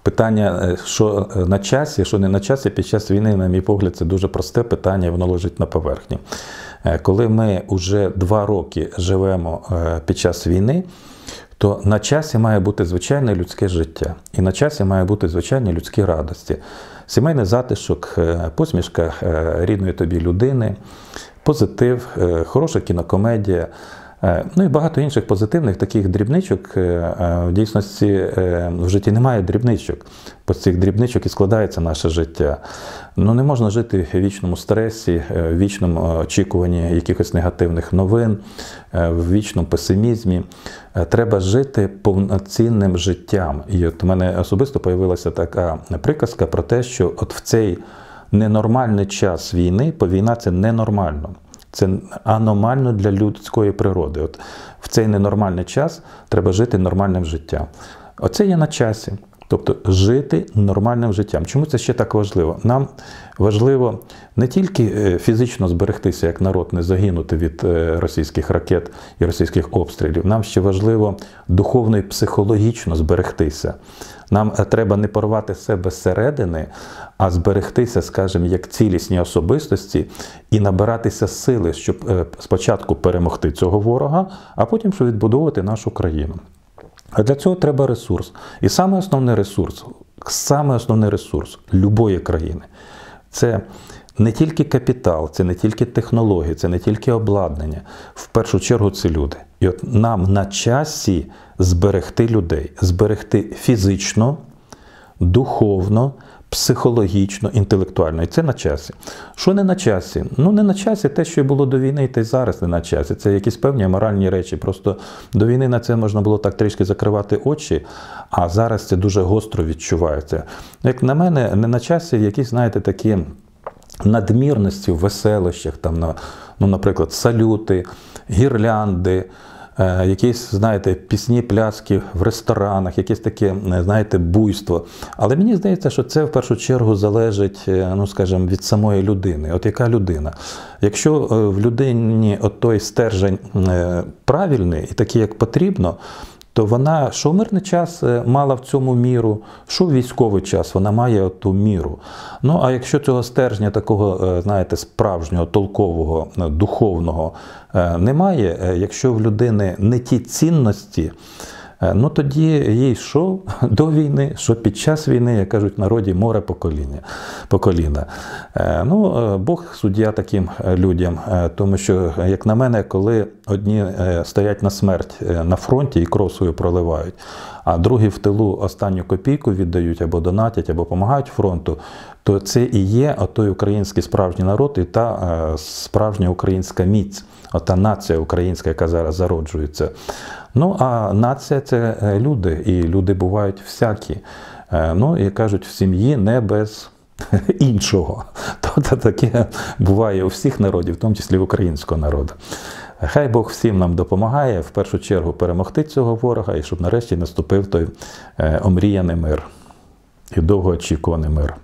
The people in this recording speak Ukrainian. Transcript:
Питання, що на часі, що не на часі під час війни, на мій погляд, це дуже просте питання, воно лежить на поверхні. Коли ми вже 2 роки живемо під час війни, то на часі має бути звичайне людське життя. І на часі має бути звичайні людські радості. Сімейний затишок, посмішка рідної тобі людини, позитив, хороша кінокомедія. Ну і багато інших позитивних таких дрібничок. В дійсності в житті немає дрібничок. По цих дрібничок і складається наше життя. Ну не можна жити в вічному стресі, в вічному очікуванні якихось негативних новин, в вічному песимізмі. Треба жити повноцінним життям. І от у мене особисто з'явилася така приказка про те, що от в цей ненормальний час війни, бо війна – це ненормально. Це аномально для людської природи. От в цей ненормальний час треба жити нормальним життям. Оце є на часі. Тобто жити нормальним життям. Чому це ще так важливо? Нам важливо не тільки фізично зберегтися, як народ, не загинути від російських ракет і російських обстрілів. Нам ще важливо духовно і психологічно зберегтися. Нам треба не порвати себе зсередини, а зберегтися, скажімо, як цілісні особистості і набиратися сили, щоб спочатку перемогти цього ворога, а потім, щоб відбудовувати нашу країну. А для цього треба ресурс. І саме основний ресурс любої країни – це не тільки капітал, це не тільки технології, це не тільки обладнання. В першу чергу це люди. І от нам на часі зберегти людей. Зберегти фізично, духовно, психологічно, інтелектуально. І це на часі. Що не на часі? Ну, не на часі те, що було до війни, і те й зараз не на часі. Це якісь певні моральні речі. Просто до війни на це можна було так трішки закривати очі, а зараз це дуже гостро відчувається. Як на мене, не на часі якісь, знаєте, такі надмірності в веселощах, там, ну, наприклад, салюти, гірлянди, якісь, знаєте, пісні, пляски в ресторанах, якесь таке, знаєте, буйство. Але мені здається, що це в першу чергу залежить, ну, скажімо, від самої людини. От яка людина? Якщо в людині от той стержень правильний і такий, як потрібно, то вона, що в мирний час мала в цьому міру, що в військовий час вона має ту міру. Ну, а якщо цього стержня такого, знаєте, справжнього, толкового, духовного немає, якщо в людини не ті цінності, ну тоді їй що до війни, що під час війни, як кажуть в народі, море по коліна. Ну, Бог суддя таким людям, тому що, як на мене, коли одні стоять на смерть на фронті і кров свою проливають, а другі в тилу останню копійку віддають, або донатять, або допомагають фронту, то це і є той український справжній народ, і та справжня українська міць, ота нація українська, яка зараз зароджується. Ну, а нація – це люди, і люди бувають всякі. Ну, і кажуть, в сім'ї не без іншого. Тобто таке буває у всіх народів, в тому числі в українського народу. Хай Бог всім нам допомагає, в першу чергу, перемогти цього ворога, і щоб нарешті наступив той омріяний мир і довгоочікуваний мир.